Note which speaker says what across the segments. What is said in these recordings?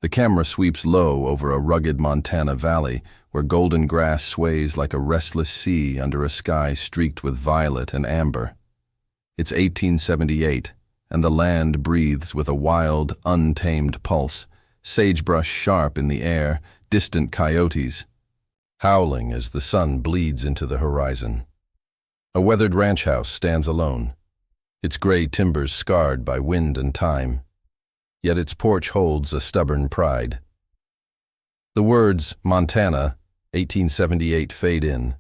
Speaker 1: The camera sweeps low over a rugged Montana valley where golden grass sways like a restless sea under a sky streaked with violet and amber. It's 1878, and the land breathes with a wild, untamed pulse, sagebrush sharp in the air, distant coyotes howling as the sun bleeds into the horizon. A weathered ranch house stands alone, its gray timbers scarred by wind and time, yet its porch holds a stubborn pride. The words Montana, 1878 fade in,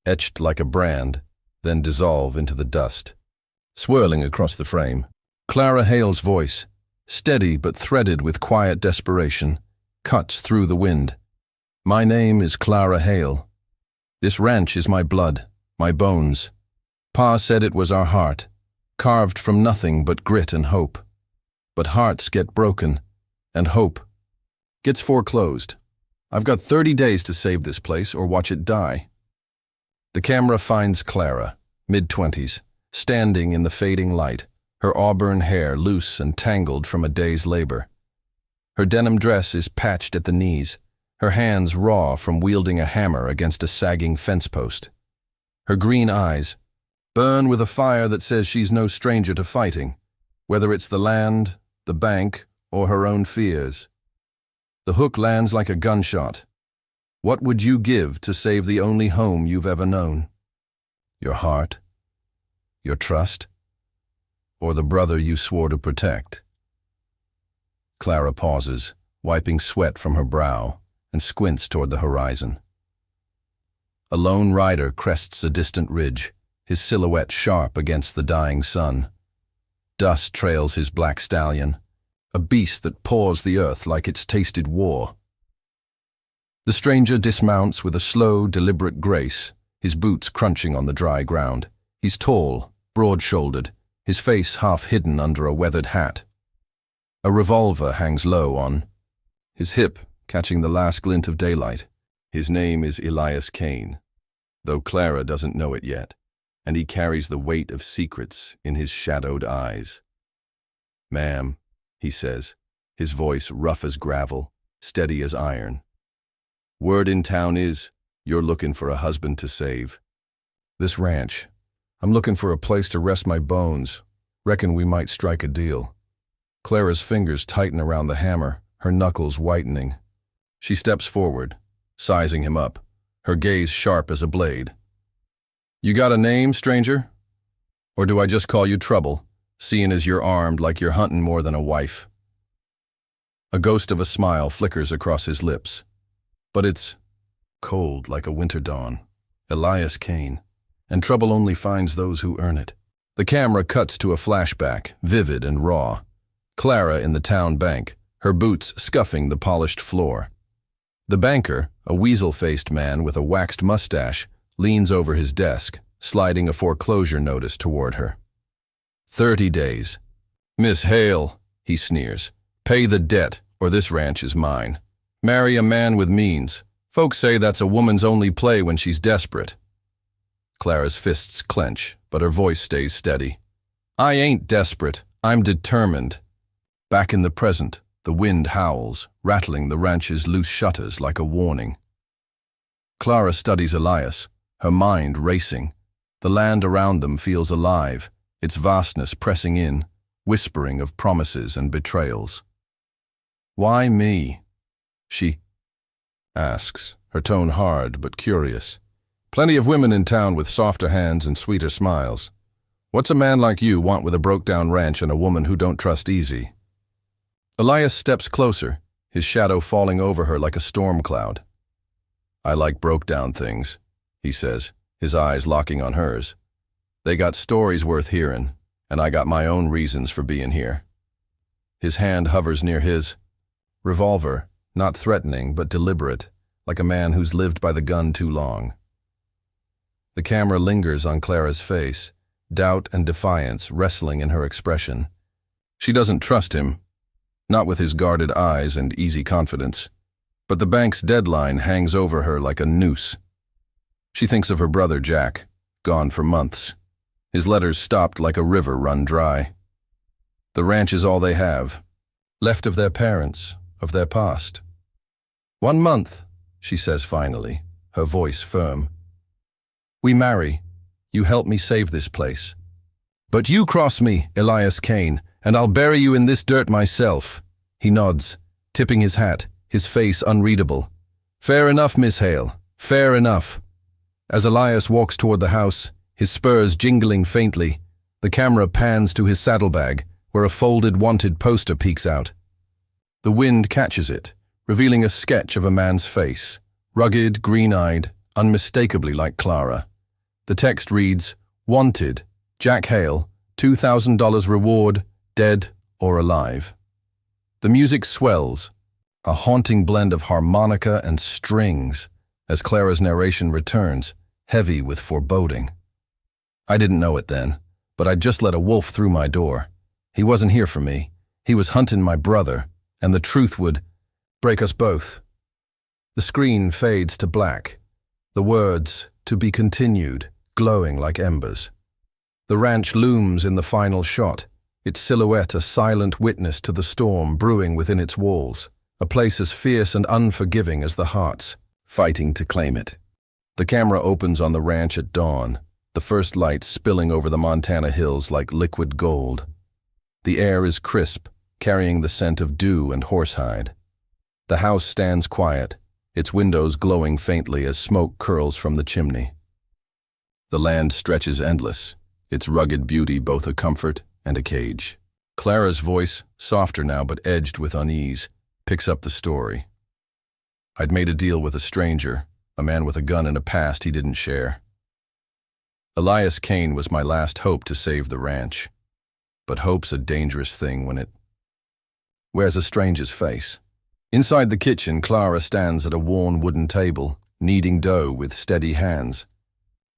Speaker 1: etched like a brand, then dissolve into the dust. Swirling across the frame, Clara Hale's voice, steady but threaded with quiet desperation, cuts through the wind. My name is Clara Hale. This ranch is my blood, my bones. Pa said it was our heart, carved from nothing but grit and hope. But hearts get broken, and hope gets foreclosed. I've got 30 days to save this place or watch it die. The camera finds Clara, mid-20s, standing in the fading light, her auburn hair loose and tangled from a day's labor. Her denim dress is patched at the knees, her hands raw from wielding a hammer against a sagging fence post. Her green eyes burn with a fire that says she's no stranger to fighting, whether it's the land, the bank, or her own fears. The hook lands like a gunshot. What would you give to save the only home you've ever known? Your heart? Your trust? Or the brother you swore to protect? Clara pauses, wiping sweat from her brow, and squints toward the horizon. A lone rider crests a distant ridge, his silhouette sharp against the dying sun. Dust trails his black stallion, a beast that paws the earth like it's tasted war. The stranger dismounts with a slow, deliberate grace, his boots crunching on the dry ground. He's tall, broad-shouldered, his face half hidden under a weathered hat. A revolver hangs low on his hip, catching the last glint of daylight. His name is Elias Kane, though Clara doesn't know it yet, and he carries the weight of secrets in his shadowed eyes. "Ma'am," he says, his voice rough as gravel, steady as iron. "Word in town is, you're looking for a husband to save." "This ranch. I'm looking for a place to rest my bones. Reckon we might strike a deal." Clara's fingers tighten around the hammer, her knuckles whitening. She steps forward, sizing him up, her gaze sharp as a blade. "You got a name, stranger? Or do I just call you Trouble, seeing as you're armed like you're hunting more than a wife?" A ghost of a smile flickers across his lips, but it's cold like a winter dawn. Elias Kane, and trouble only finds those who earn it. The camera cuts to a flashback, vivid and raw. Clara in the town bank, her boots scuffing the polished floor. The banker, a weasel-faced man with a waxed mustache, leans over his desk, sliding a foreclosure notice toward her. 30 days. "Miss Hale," he sneers, "pay the debt, or this ranch is mine. Marry a man with means. Folks say that's a woman's only play when she's desperate." Clara's fists clench, but her voice stays steady. "I ain't desperate. I'm determined." Back in the present, the wind howls, rattling the ranch's loose shutters like a warning. Clara studies Elias, her mind racing. The land around them feels alive, its vastness pressing in, whispering of promises and betrayals. "Why me?" she asks, her tone hard but curious. "Plenty of women in town with softer hands and sweeter smiles. What's a man like you want with a broke-down ranch and a woman who don't trust easy?" Elias steps closer, his shadow falling over her like a storm cloud. "I like broke-down things," he says, his eyes locking on hers. "They got stories worth hearing, and I got my own reasons for being here." His hand hovers near his revolver, not threatening but deliberate, like a man who's lived by the gun too long. The camera lingers on Clara's face, doubt and defiance wrestling in her expression. She doesn't trust him, not with his guarded eyes and easy confidence, but the bank's deadline hangs over her like a noose. She thinks of her brother Jack, gone for months. His letters stopped like a river run dry. The ranch is all they have, left of their parents, of their past. 1 month, she says finally, her voice firm. We marry. You help me save this place. But you cross me, Elias Kane, and I'll bury you in this dirt myself. He nods, tipping his hat, his face unreadable. Fair enough, Miss Hale, fair enough. As Elias walks toward the house, his spurs jingling faintly, the camera pans to his saddlebag, where a folded wanted poster peeks out. The wind catches it, revealing a sketch of a man's face, rugged, green-eyed, unmistakably like Clara. The text reads, Wanted, Jack Hale, $2,000 reward, dead or alive. The music swells, a haunting blend of harmonica and strings, as Clara's narration returns, heavy with foreboding. I didn't know it then, but I'd just let a wolf through my door. He wasn't here for me. He was hunting my brother, and the truth would break us both. The screen fades to black. The words, to be continued, glowing like embers. The ranch looms in the final shot, its silhouette a silent witness to the storm brewing within its walls, a place as fierce and unforgiving as the hearts, fighting to claim it. The camera opens on the ranch at dawn, the first light spilling over the Montana hills like liquid gold. The air is crisp, carrying the scent of dew and horsehide. The house stands quiet, its windows glowing faintly as smoke curls from the chimney. The land stretches endless, its rugged beauty both a comfort and a cage. Clara's voice, softer now but edged with unease, picks up the story. I'd made a deal with a stranger, a man with a gun and a past he didn't share. Elias Kane was my last hope to save the ranch. But hope's a dangerous thing when it wears a stranger's face. Inside the kitchen, Clara stands at a worn wooden table, kneading dough with steady hands.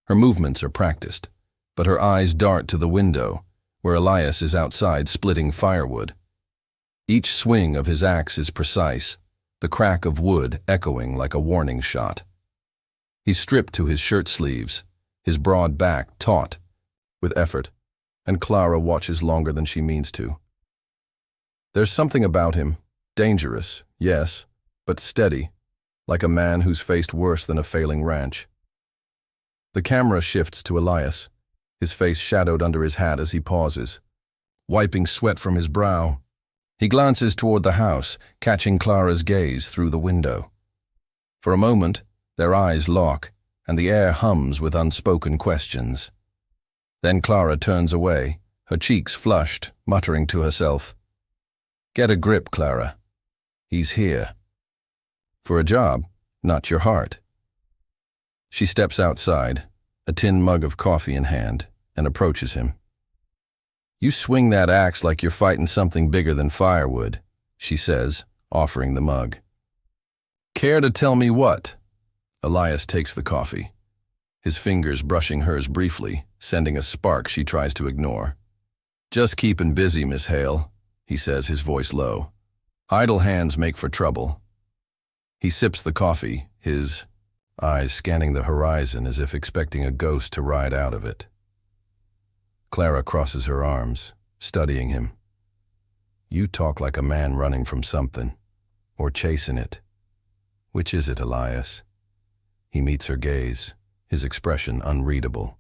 Speaker 1: Her movements are practiced, but her eyes dart to the window, where Elias is outside splitting firewood. Each swing of his axe is precise, the crack of wood echoing like a warning shot. He's stripped to his shirt sleeves, his broad back taut with effort, and Clara watches longer than she means to. There's something about him, dangerous, yes, but steady, like a man who's faced worse than a failing ranch. The camera shifts to Elias, his face shadowed under his hat as he pauses, wiping sweat from his brow. He glances toward the house, catching Clara's gaze through the window. For a moment, their eyes lock, and the air hums with unspoken questions. Then Clara turns away, her cheeks flushed, muttering to herself, "Get a grip, Clara. He's here. For a job, not your heart." She steps outside, a tin mug of coffee in hand, and approaches him. "You swing that axe like you're fighting something bigger than firewood," she says, offering the mug. "Care to tell me what?" Elias takes the coffee, his fingers brushing hers briefly, sending a spark she tries to ignore. "Just keeping busy, Miss Hale," he says, his voice low. "Idle hands make for trouble." He sips the coffee, his eyes scanning the horizon as if expecting a ghost to ride out of it. Clara crosses her arms, studying him. "You talk like a man running from something, or chasing it. Which is it, Elias?" He meets her gaze, his expression unreadable.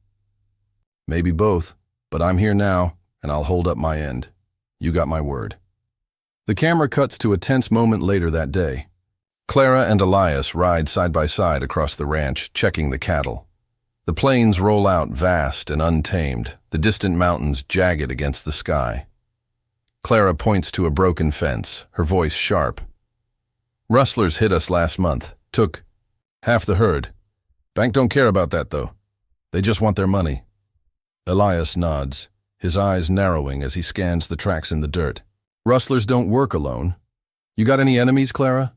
Speaker 1: "Maybe both, but I'm here now, and I'll hold up my end. You got my word." The camera cuts to a tense moment later that day. Clara and Elias ride side by side across the ranch, checking the cattle. The plains roll out vast and untamed, the distant mountains jagged against the sky. Clara points to a broken fence, her voice sharp. "Rustlers hit us last month, took half the herd. Bank don't care about that, though. They just want their money." Elias nods, his eyes narrowing as he scans the tracks in the dirt. "Rustlers don't work alone. You got any enemies, Clara?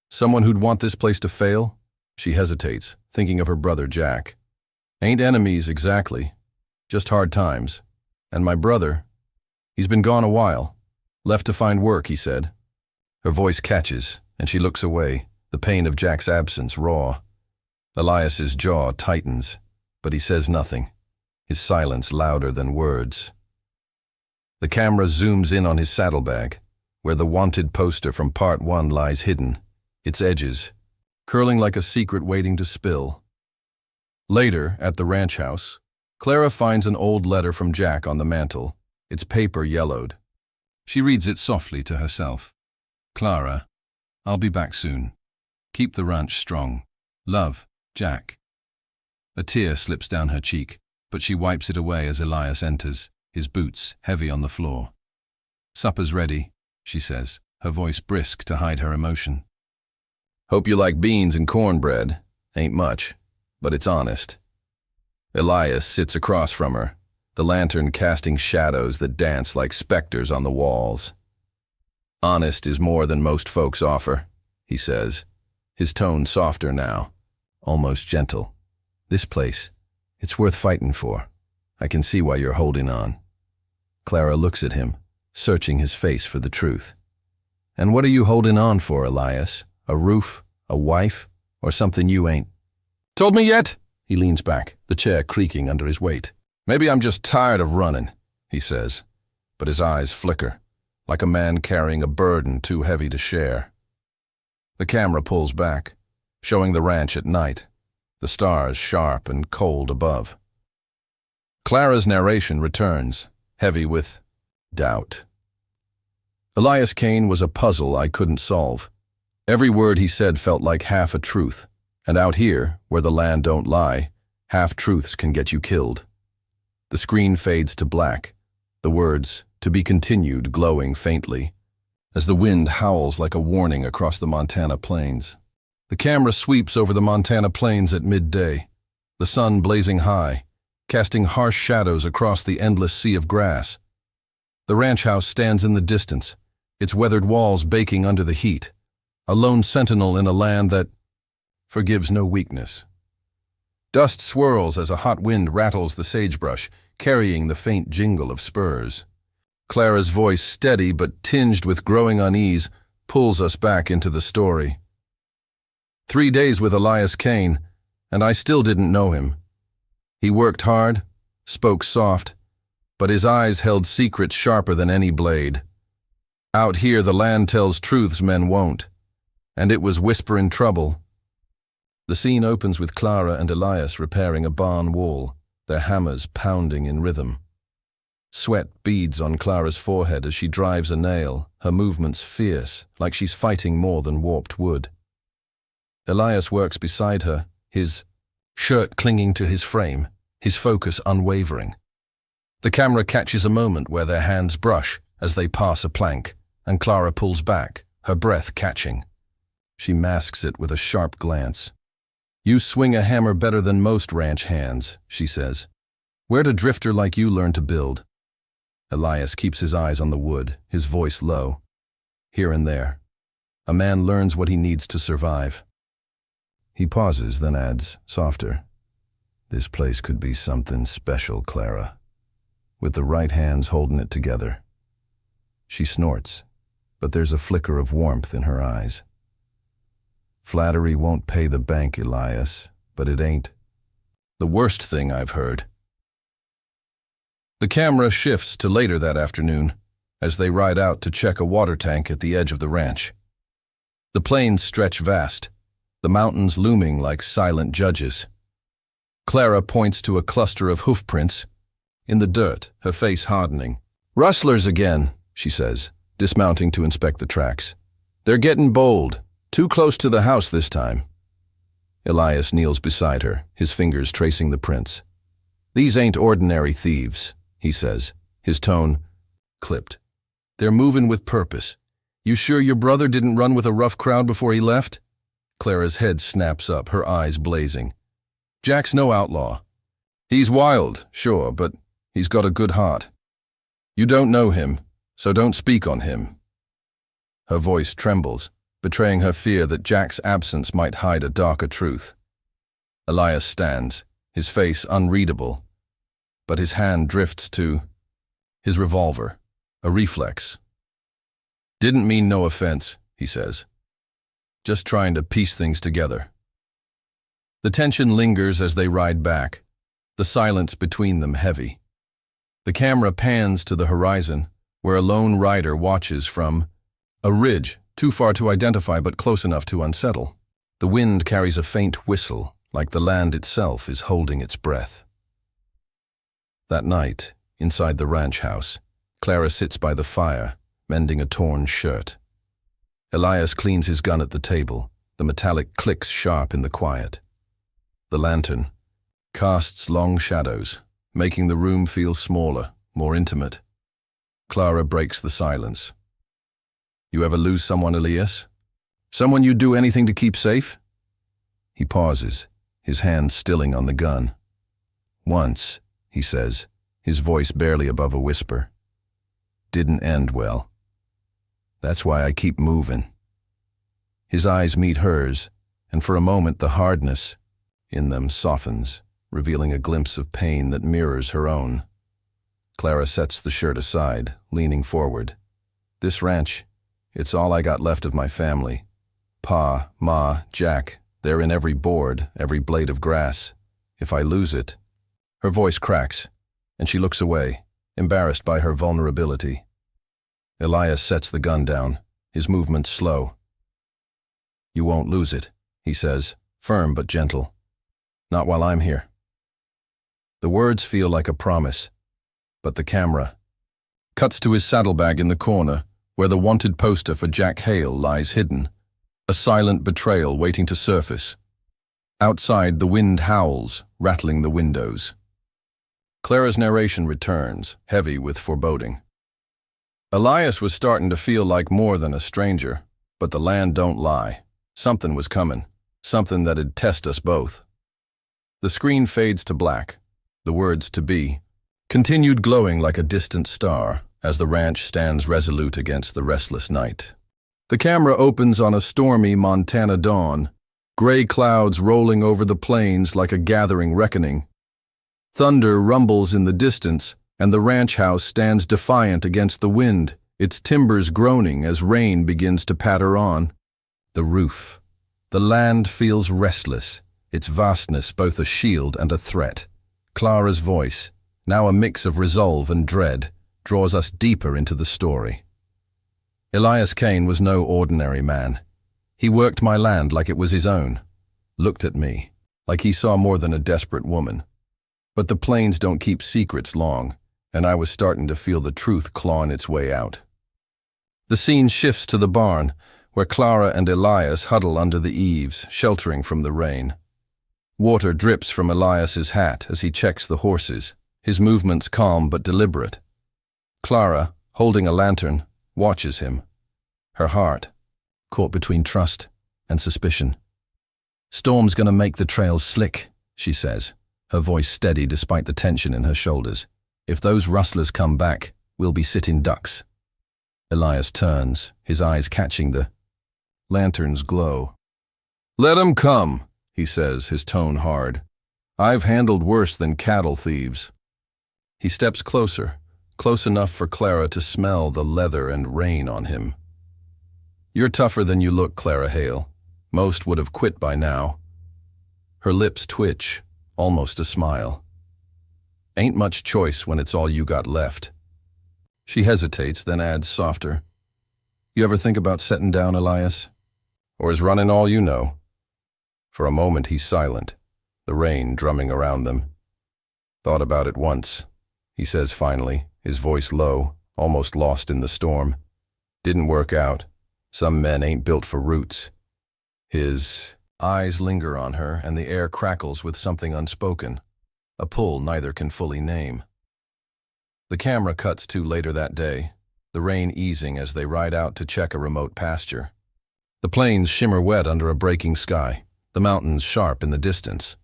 Speaker 1: Someone who'd want this place to fail?" She hesitates, thinking of her brother Jack. "Ain't enemies exactly, just hard times. And my brother, he's been gone a while. Left to find work," he said. Her voice catches, and she looks away, the pain of Jack's absence raw. Elias's jaw tightens, but he says nothing, his silence louder than words. The camera zooms in on his saddlebag, where the wanted poster from Part 1 lies hidden, its edges, curling like a secret waiting to spill. Later, at the ranch house, Clara finds an old letter from Jack on the mantel, its paper yellowed. She reads it softly to herself. Clara, I'll be back soon. Keep the ranch strong. Love, Jack. A tear slips down her cheek, but she wipes it away as Elias enters, his boots heavy on the floor. Supper's ready, she says, her voice brisk to hide her emotion. Hope you like beans and cornbread. Ain't much, but it's honest. Elias sits across from her, the lantern casting shadows that dance like specters on the walls. Honest is more than most folks offer, he says, his tone softer now, almost gentle. This place, it's worth fighting for. I can see why you're holding on. Clara looks at him, searching his face for the truth. And what are you holding on for, Elias? A roof, a wife, or something you ain't? Told me yet? He leans back, the chair creaking under his weight. Maybe I'm just tired of running, he says, but his eyes flicker, like a man carrying a burden too heavy to share. The camera pulls back, showing the ranch at night, the stars sharp and cold above. Clara's narration returns, heavy with doubt. Elias Kane was a puzzle I couldn't solve. Every word he said felt like half a truth, and out here, where the land don't lie, half-truths can get you killed. The screen fades to black, the words, to be continued, glowing faintly, as the wind howls like a warning across the Montana plains. The camera sweeps over the Montana plains at midday, the sun blazing high, casting harsh shadows across the endless sea of grass. The ranch house stands in the distance, its weathered walls baking under the heat, a lone sentinel in a land that forgives no weakness. Dust swirls as a hot wind rattles the sagebrush, carrying the faint jingle of spurs. Clara's voice, steady but tinged with growing unease, pulls us back into the story. 3 days with Elias Kane, and I still didn't know him. He worked hard, spoke soft, but his eyes held secrets sharper than any blade. Out here the land tells truths men won't, and it was whisperin' trouble. The scene opens with Clara and Elias repairing a barn wall, their hammers pounding in rhythm. Sweat beads on Clara's forehead as she drives a nail, her movements fierce, like she's fighting more than warped wood. Elias works beside her, his shirt clinging to his frame, his focus unwavering. The camera catches a moment where their hands brush as they pass a plank, and Clara pulls back, her breath catching. She masks it with a sharp glance. You swing a hammer better than most ranch hands, she says. Where'd a drifter like you learn to build? Elias keeps his eyes on the wood, his voice low. Here and there. A man learns what he needs to survive. He pauses, then adds, softer. This place could be something special, Clara. With the right hands holding it together. She snorts, but there's a flicker of warmth in her eyes. Flattery won't pay the bank, Elias, but it ain't the worst thing I've heard. The camera shifts to later that afternoon, as they ride out to check a water tank at the edge of the ranch. The plains stretch vast, the mountains looming like silent judges. Clara points to a cluster of hoofprints in the dirt, her face hardening. Rustlers again, she says, dismounting to inspect the tracks. They're getting bold. Too close to the house this time. Elias kneels beside her, his fingers tracing the prints. These ain't ordinary thieves, he says, his tone clipped. They're moving with purpose. You sure your brother didn't run with a rough crowd before he left? Clara's head snaps up, her eyes blazing. Jack's no outlaw. He's wild, sure, but he's got a good heart. You don't know him, so don't speak on him. Her voice trembles, betraying her fear that Jack's absence might hide a darker truth. Elias stands, his face unreadable, but his hand drifts to his revolver, a reflex. Didn't mean no offense, he says. Just trying to piece things together. The tension lingers as they ride back, the silence between them heavy. The camera pans to the horizon, where a lone rider watches from A ridge, too far to identify but close enough to unsettle. The wind carries a faint whistle, like the land itself is holding its breath. That night, inside the ranch house, Clara sits by the fire, mending a torn shirt. Elias cleans his gun at the table, the metallic clicks sharp in the quiet. The lantern casts long shadows, making the room feel smaller, more intimate. Clara breaks the silence. You ever lose someone, Elias? Someone you'd do anything to keep safe? He pauses, his hand stilling on the gun. Once, he says, his voice barely above a whisper. Didn't end well. That's why I keep moving. His eyes meet hers, and for a moment the hardness in them softens, revealing a glimpse of pain that mirrors her own. Clara sets the shirt aside, leaning forward. This ranch, it's all I got left of my family. Pa, Ma, Jack, they're in every board, every blade of grass. If I lose it... Her voice cracks, and she looks away, embarrassed by her vulnerability. Elias sets the gun down, his movements slow. You won't lose it, he says, firm but gentle. Not while I'm here. The words feel like a promise, but the camera cuts to his saddlebag in the corner, where the wanted poster for Jack Hale lies hidden, a silent betrayal waiting to surface. Outside, the wind howls, rattling the windows. Clara's narration returns, heavy with foreboding. Elias was starting to feel like more than a stranger, but the land don't lie. Something was coming, something that'd test us both. The screen fades to black, the words "to be" continued glowing like a distant star as the ranch stands resolute against the restless night. The camera opens on a stormy Montana dawn, gray clouds rolling over the plains like a gathering reckoning. Thunder rumbles in the distance, and the ranch house stands defiant against the wind, its timbers groaning as rain begins to patter on. The roof. The land feels restless, its vastness both a shield and a threat. Clara's voice, now a mix of resolve and dread, draws us deeper into the story. Elias Kane was no ordinary man. He worked my land like it was his own, looked at me, like he saw more than a desperate woman. But the plains don't keep secrets long, and I was starting to feel the truth clawing its way out. The scene shifts to the barn, where Clara and Elias huddle under the eaves, sheltering from the rain. Water drips from Elias's hat as he checks the horses, his movements calm but deliberate. Clara, holding a lantern, watches him, her heart caught between trust and suspicion. Storm's gonna make the trail slick, she says, her voice steady despite the tension in her shoulders. If those rustlers come back, we'll be sitting ducks. Elias turns, his eyes catching the lantern's glow. Let 'em come, he says, his tone hard. I've handled worse than cattle thieves. He steps closer, close enough for Clara to smell the leather and rain on him. You're tougher than you look, Clara Hale. Most would have quit by now. Her lips twitch, almost a smile. Ain't much choice when it's all you got left. She hesitates, then adds softer. You ever think about setting down, Elias? Or is running all you know? For a moment he's silent, the rain drumming around them. Thought about it once, he says finally, his voice low, almost lost in the storm. Didn't work out. Some men ain't built for roots. His eyes linger on her, and the air crackles with something unspoken, a pull neither can fully name. The camera cuts to later that day, the rain easing as they ride out to check a remote pasture. The plains shimmer wet under a breaking sky, the mountains sharp in the distance.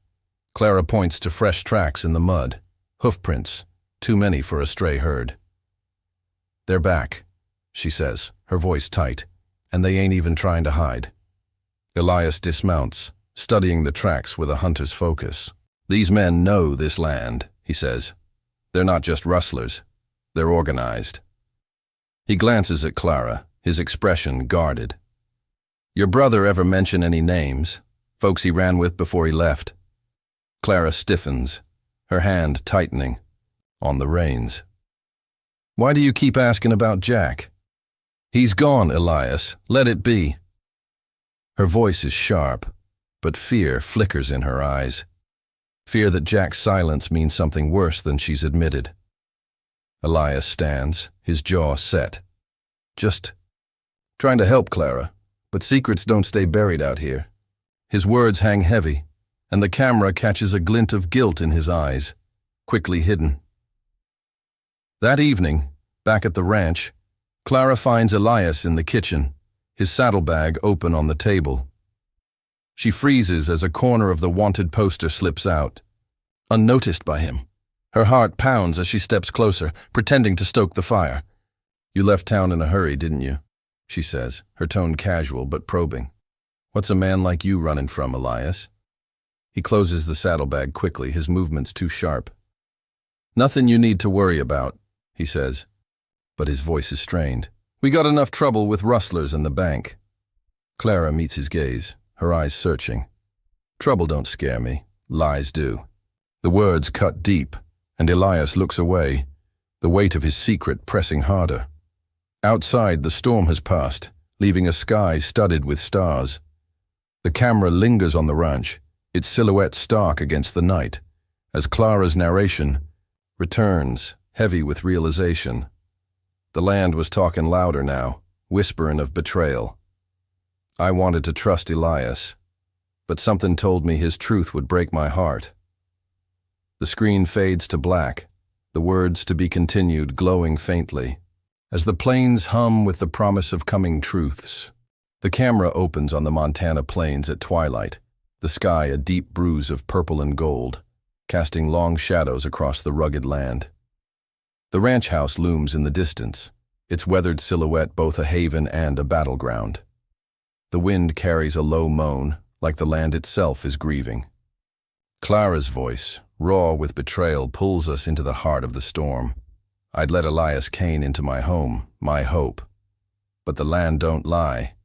Speaker 1: Clara points to fresh tracks in the mud, hoofprints, too many for a stray herd. They're back, she says, her voice tight, and they ain't even trying to hide. Elias dismounts, studying the tracks with a hunter's focus. These men know this land, he says. They're not just rustlers, they're organized. He glances at Clara, his expression guarded. Your brother ever mention any names? Folks he ran with before he left? Clara stiffens, her hand tightening on the reins. Why do you keep asking about Jack? He's gone, Elias. Let it be. Her voice is sharp, but fear flickers in her eyes. Fear that Jack's silence means something worse than she's admitted. Elias stands, his jaw set. Just trying to help, Clara, but secrets don't stay buried out here. His words hang heavy, and the camera catches a glint of guilt in his eyes, quickly hidden. That evening, back at the ranch, Clara finds Elias in the kitchen, his saddlebag open on the table. She freezes as a corner of the wanted poster slips out, unnoticed by him. Her heart pounds as she steps closer, pretending to stoke the fire. "You left town in a hurry, didn't you?" she says, her tone casual but probing. "What's a man like you running from, Elias?" He closes the saddlebag quickly, his movements too sharp. "Nothing you need to worry about," he says, but his voice is strained. "We got enough trouble with rustlers in the bank." Clara meets his gaze, her eyes searching. "Trouble don't scare me, lies do." The words cut deep, and Elias looks away, the weight of his secret pressing harder. Outside, the storm has passed, leaving a sky studded with stars. The camera lingers on the ranch, its silhouette stark against the night, as Clara's narration returns, heavy with realization. The land was talking louder now, whispering of betrayal. I wanted to trust Elias, but something told me his truth would break my heart. The screen fades to black, the words to be continued glowing faintly, as the plains hum with the promise of coming truths. The camera opens on the Montana plains at twilight, the sky a deep bruise of purple and gold, casting long shadows across the rugged land. The ranch house looms in the distance, its weathered silhouette both a haven and a battleground. The wind carries a low moan, like the land itself is grieving. Clara's voice, raw with betrayal, pulls us into the heart of the storm. I'd let Elias Kane into my home, my hope. But the land don't lie,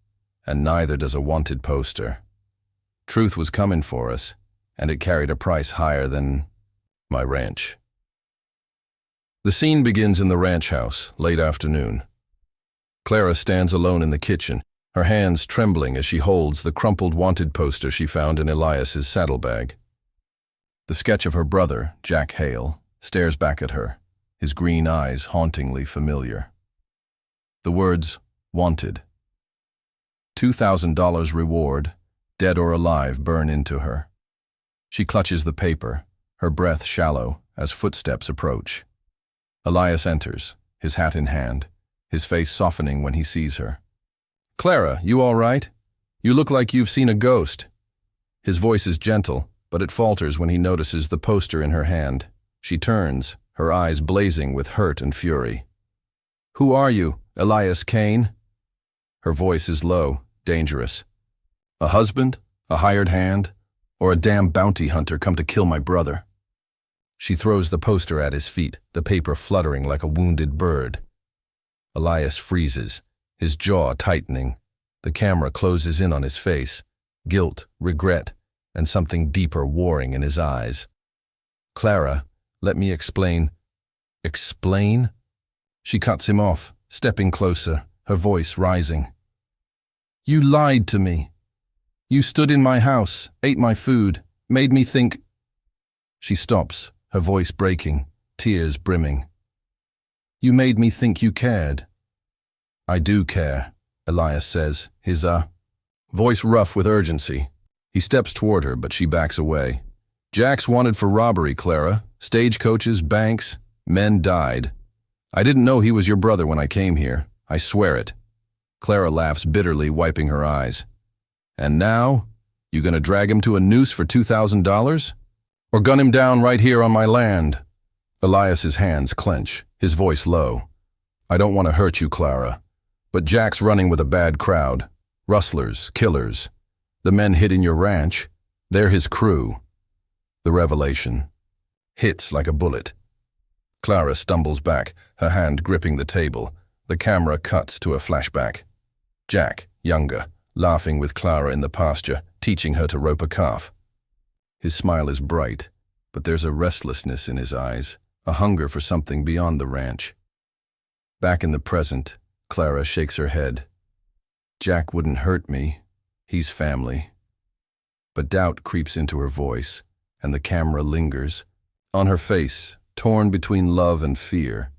Speaker 1: and neither does a wanted poster. Truth was coming for us, and it carried a price higher than my ranch. The scene begins in the ranch house, late afternoon. Clara stands alone in the kitchen, her hands trembling as she holds the crumpled wanted poster she found in Elias's saddlebag. The sketch of her brother, Jack Hale, stares back at her, his green eyes hauntingly familiar. The words, wanted. $2,000 reward, dead or alive, burn into her. She clutches the paper, her breath shallow as footsteps approach. Elias enters, his hat in hand, his face softening when he sees her. "Clara, you all right? You look like you've seen a ghost." His voice is gentle, but it falters when he notices the poster in her hand. She turns, her eyes blazing with hurt and fury. "Who are you, Elias Kane?" Her voice is low, dangerous. "A husband? A hired hand? Or a damn bounty hunter come to kill my brother?" She throws the poster at his feet, the paper fluttering like a wounded bird. Elias freezes, his jaw tightening. The camera closes in on his face, guilt, regret, and something deeper warring in his eyes. "Clara, let me explain." "Explain?" She cuts him off, stepping closer, her voice rising. "You lied to me. You stood in my house, ate my food, made me think—" She stops, her voice breaking, tears brimming. "You made me think you cared." "I do care," Elias says, his voice rough with urgency. He steps toward her, but she backs away. "Jack's wanted for robbery, Clara. Stagecoaches, banks, men died. I didn't know he was your brother when I came here. I swear it." Clara laughs bitterly, wiping her eyes. "And now, you gonna drag him to a noose for $2,000? Or gun him down right here on my land?" Elias's hands clench, his voice low. "I don't want to hurt you, Clara, but Jack's running with a bad crowd. Rustlers, killers. The men hid in your ranch, they're his crew." The revelation hits like a bullet. Clara stumbles back, her hand gripping the table. The camera cuts to a flashback. Jack, younger, laughing with Clara in the pasture, teaching her to rope a calf. His smile is bright, but there's a restlessness in his eyes, a hunger for something beyond the ranch. Back in the present, Clara shakes her head. Jack wouldn't hurt me. He's family. But doubt creeps into her voice, and the camera lingers. On her face, torn between love and fear.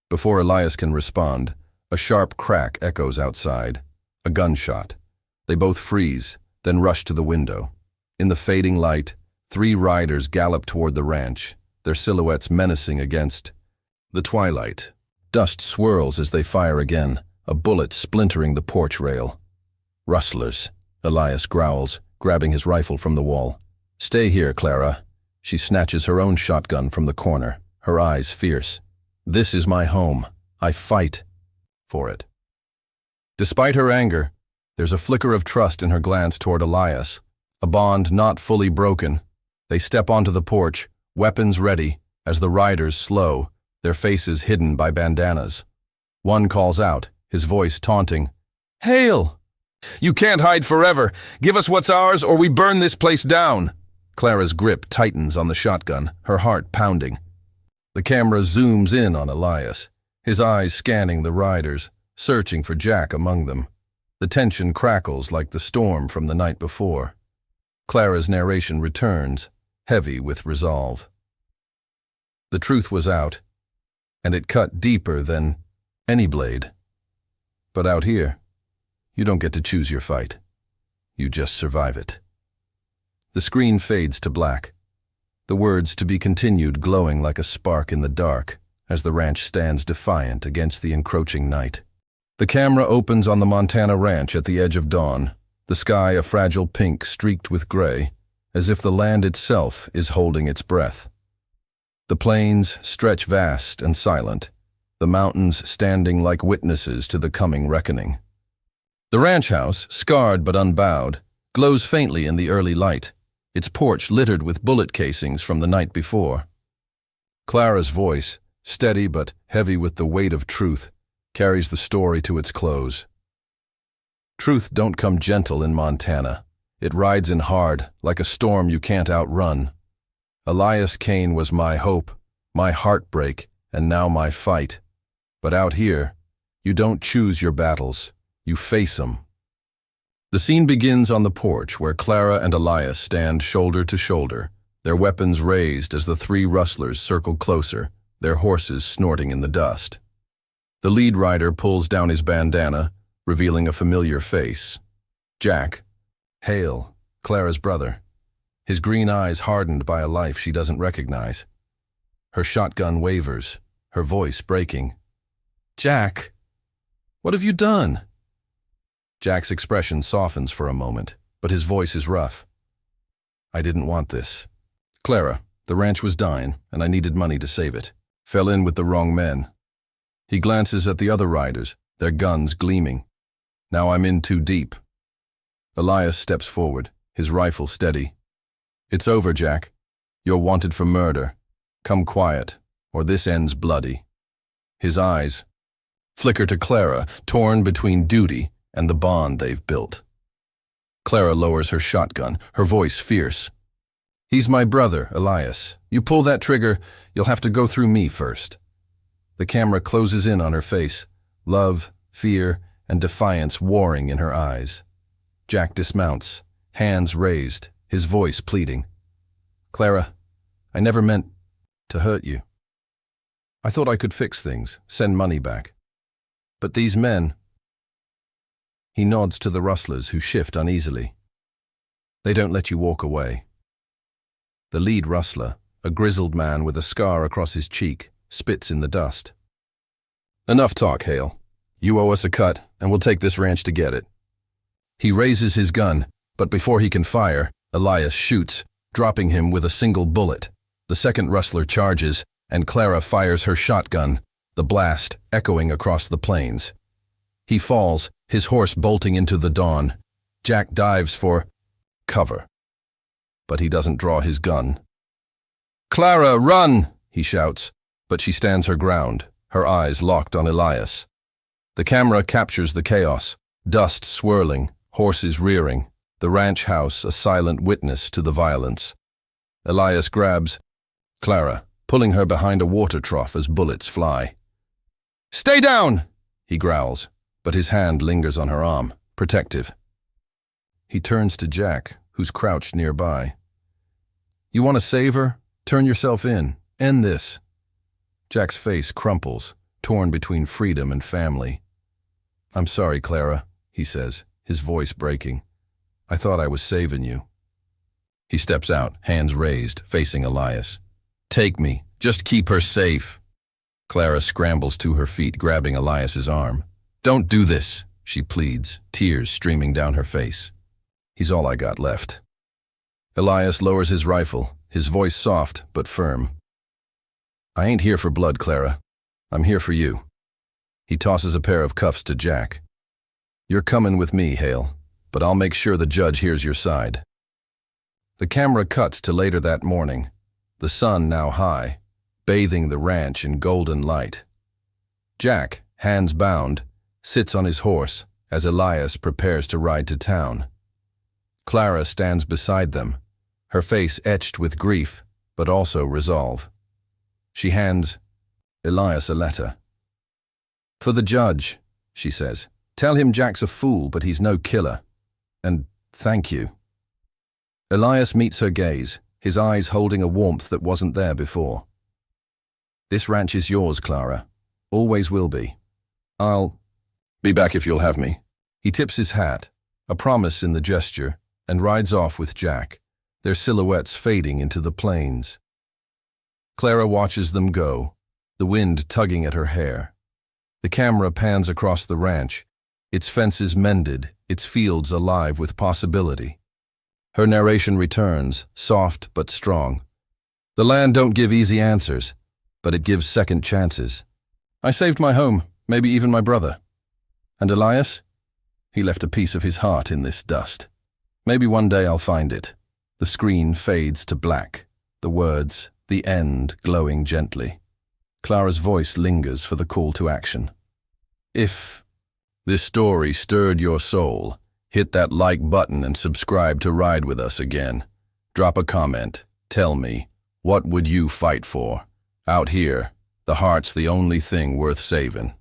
Speaker 1: Before Elias can respond, a sharp crack echoes outside. A gunshot. They both freeze, then rush to the window. In the fading light, 3 riders gallop toward the ranch, their silhouettes menacing against the twilight. Dust swirls as they fire again, a bullet splintering the porch rail. Rustlers, Elias growls, grabbing his rifle from the wall. Stay here, Clara. She snatches her own shotgun from the corner, her eyes fierce. This is my home. I fight for it. Despite her anger, there's a flicker of trust in her glance toward Elias, a bond not fully broken. They step onto the porch, weapons ready, as the riders slow, their faces hidden by bandanas. One calls out, his voice taunting, "Hail! You can't hide forever. Give us what's ours or we burn this place down." Clara's grip tightens on the shotgun, her heart pounding. The camera zooms in on Elias, his eyes scanning the riders, searching for Jack among them. The tension crackles like the storm from the night before. Clara's narration returns, heavy with resolve. The truth was out, and it cut deeper than any blade. But out here, you don't get to choose your fight. You just survive it. The screen fades to black, the words to be continued glowing like a spark in the dark as the ranch stands defiant against the encroaching night. The camera opens on the Montana ranch at the edge of dawn, the sky a fragile pink streaked with gray, as if the land itself is holding its breath. The plains stretch vast and silent, the mountains standing like witnesses to the coming reckoning. The ranch house, scarred but unbowed, glows faintly in the early light, its porch littered with bullet casings from the night before. Clara's voice, steady but heavy with the weight of truth, carries the story to its close. Truth don't come gentle in Montana. It rides in hard, like a storm you can't outrun. Elias Kane was my hope, my heartbreak, and now my fight. But out here, you don't choose your battles, you face them. The scene begins on the porch where Clara and Elias stand shoulder to shoulder, their weapons raised as the 3 rustlers circle closer, their horses snorting in the dust. The lead rider pulls down his bandana, revealing a familiar face. Jack, Hale, Clara's brother, his green eyes hardened by a life she doesn't recognize. Her shotgun wavers, her voice breaking. "Jack, what have you done?" Jack's expression softens for a moment, but his voice is rough. "I didn't want this. Clara, the ranch was dying, and I needed money to save it. Fell in with the wrong men." He glances at the other riders, their guns gleaming. "Now I'm in too deep." Elias steps forward, his rifle steady. "It's over, Jack. You're wanted for murder. Come quiet, or this ends bloody." His eyes flicker to Clara, torn between duty and the bond they've built. Clara lowers her shotgun, her voice fierce. "He's my brother, Elias. You pull that trigger, you'll have to go through me first." The camera closes in on her face, love, fear, and defiance warring in her eyes. Jack dismounts, hands raised, his voice pleading. "Clara, I never meant to hurt you. I thought I could fix things, send money back. But these men..." He nods to the rustlers who shift uneasily. "They don't let you walk away." The lead rustler, a grizzled man with a scar across his cheek, spits in the dust. "Enough talk, Hale. You owe us a cut, and we'll take this ranch to get it." He raises his gun, but before he can fire, Elias shoots, dropping him with a single bullet. The second rustler charges, and Clara fires her shotgun, the blast echoing across the plains. He falls, his horse bolting into the dawn. Jack dives for cover, but he doesn't draw his gun. "Clara, run!" he shouts, but she stands her ground, her eyes locked on Elias. The camera captures the chaos, dust swirling, horses rearing, the ranch house a silent witness to the violence. Elias grabs Clara, pulling her behind a water trough as bullets fly. "Stay down!" he growls, but his hand lingers on her arm, protective. He turns to Jack, who's crouched nearby. You want to save her? Turn yourself in. End this. Jack's face crumples, torn between freedom and family. I'm sorry, Clara, he says, his voice breaking. I thought I was saving you. He steps out, hands raised, facing Elias. Take me. Just keep her safe. Clara scrambles to her feet, grabbing Elias's arm. Don't do this, she pleads, tears streaming down her face. He's all I got left. Elias lowers his rifle, his voice soft but firm. I ain't here for blood, Clara. I'm here for you. He tosses a pair of cuffs to Jack. You're coming with me, Hale, but I'll make sure the judge hears your side. The camera cuts to later that morning, the sun now high, bathing the ranch in golden light. Jack, hands bound, sits on his horse as Elias prepares to ride to town. Clara stands beside them, her face etched with grief, but also resolve. She hands Elias a letter. For the judge, she says. Tell him Jack's a fool, but he's no killer. And thank you. Elias meets her gaze, his eyes holding a warmth that wasn't there before. This ranch is yours, Clara. Always will be. I'll be back if you'll have me. He tips his hat, a promise in the gesture, and rides off with Jack, their silhouettes fading into the plains. Clara watches them go, the wind tugging at her hair. The camera pans across the ranch, its fences mended, its fields alive with possibility. Her narration returns, soft but strong. The land don't give easy answers, but it gives second chances. I saved my home, maybe even my brother. And Elias? He left a piece of his heart in this dust. Maybe one day I'll find it. The screen fades to black, the words, the end, glowing gently. Clara's voice lingers for the call to action. If this story stirred your soul, hit that like button and subscribe to ride with us again. Drop a comment. Tell me, what would you fight for? Out here, the heart's the only thing worth saving.